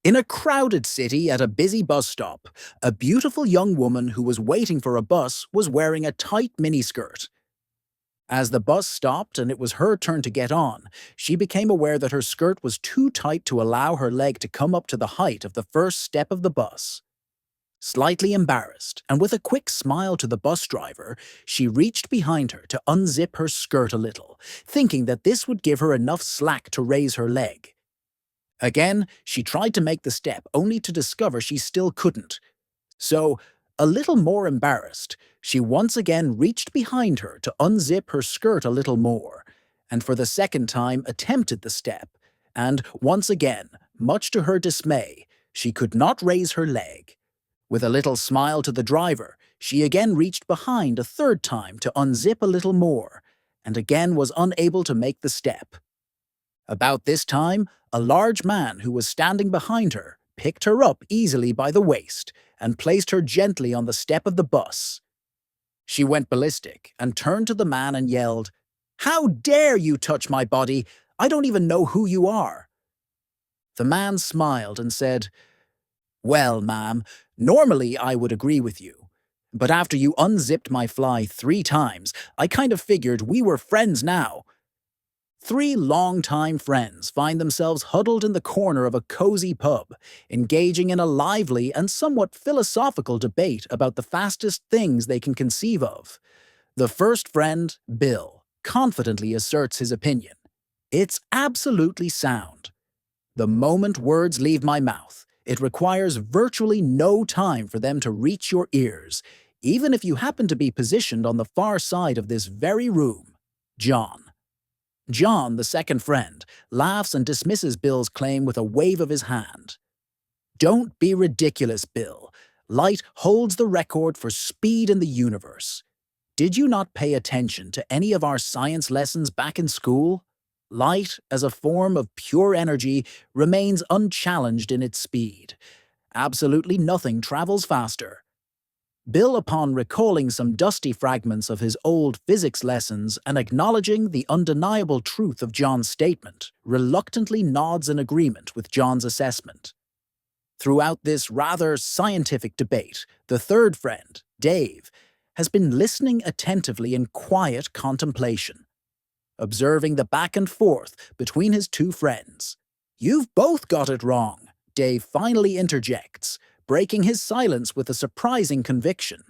In a crowded city at a busy bus stop, a beautiful young woman who was waiting for a bus was wearing a tight miniskirt. As the bus stopped and it was her turn to get on, she became aware that her skirt was too tight to allow her leg to come up to the height of the first step of the bus. Slightly embarrassed, and with a quick smile to the bus driver, she reached behind her to unzip her skirt a little, thinking that this would give her enough slack to raise her leg. Again, she tried to make the step, only to discover she still couldn't. So, a little more embarrassed, she once again reached behind her to unzip her skirt a little more, and for the second time attempted the step, and once again, much to her dismay, she could not raise her leg. With a little smile to the driver, she again reached behind a third time to unzip a little more, and again was unable to make the step. About this time, a large man who was standing behind her picked her up easily by the waist and placed her gently on the step of the bus. She went ballistic and turned to the man and yelled, "How dare you touch my body? I don't even know who you are." The man smiled and said, "Well, ma'am, normally I would agree with you. But after you unzipped my fly 3 times, I kind of figured we were friends now." Three longtime friends find themselves huddled in the corner of a cozy pub, engaging in a lively and somewhat philosophical debate about the fastest things they can conceive of. The first friend, Bill, confidently asserts his opinion. "It's absolutely sound. The moment words leave my mouth, it requires virtually no time for them to reach your ears, even if you happen to be positioned on the far side of this very room." John. John, the second friend, laughs and dismisses Bill's claim with a wave of his hand. "Don't be ridiculous, Bill. Light holds the record for speed in the universe. Did you not pay attention to any of our science lessons back in school? Light, as a form of pure energy, remains unchallenged in its speed. Absolutely nothing travels faster." Bill, upon recalling some dusty fragments of his old physics lessons and acknowledging the undeniable truth of John's statement, reluctantly nods in agreement with John's assessment. Throughout this rather scientific debate, the third friend, Dave, has been listening attentively in quiet contemplation, observing the back and forth between his two friends. "You've both got it wrong," Dave finally interjects, breaking his silence with a surprising conviction.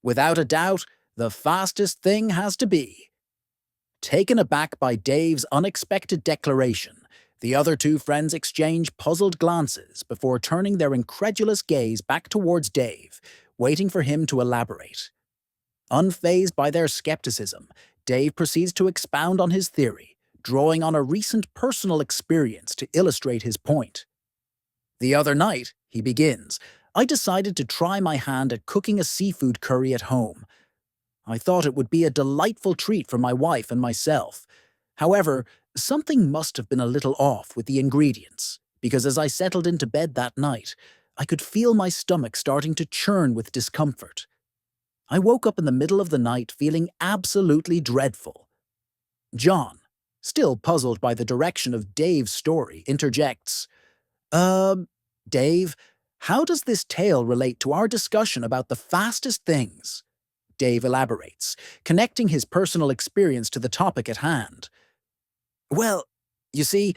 "Without a doubt, the fastest thing has to be." Taken aback by Dave's unexpected declaration, the other two friends exchange puzzled glances before turning their incredulous gaze back towards Dave, waiting for him to elaborate. Unfazed by their skepticism, Dave proceeds to expound on his theory, drawing on a recent personal experience to illustrate his point. "The other night," he begins, "I decided to try my hand at cooking a seafood curry at home. I thought it would be a delightful treat for my wife and myself. However, something must have been a little off with the ingredients, because as I settled into bed that night, I could feel my stomach starting to churn with discomfort. I woke up in the middle of the night feeling absolutely dreadful." John, still puzzled by the direction of Dave's story, interjects, "Uh, Dave, how does this tale relate to our discussion about the fastest things?" Dave elaborates, connecting his personal experience to the topic at hand. "Well, you see,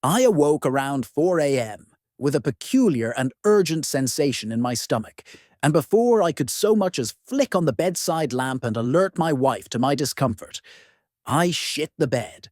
I awoke around 4 a.m. with a peculiar and urgent sensation in my stomach, and before I could so much as flick on the bedside lamp and alert my wife to my discomfort, I shit the bed.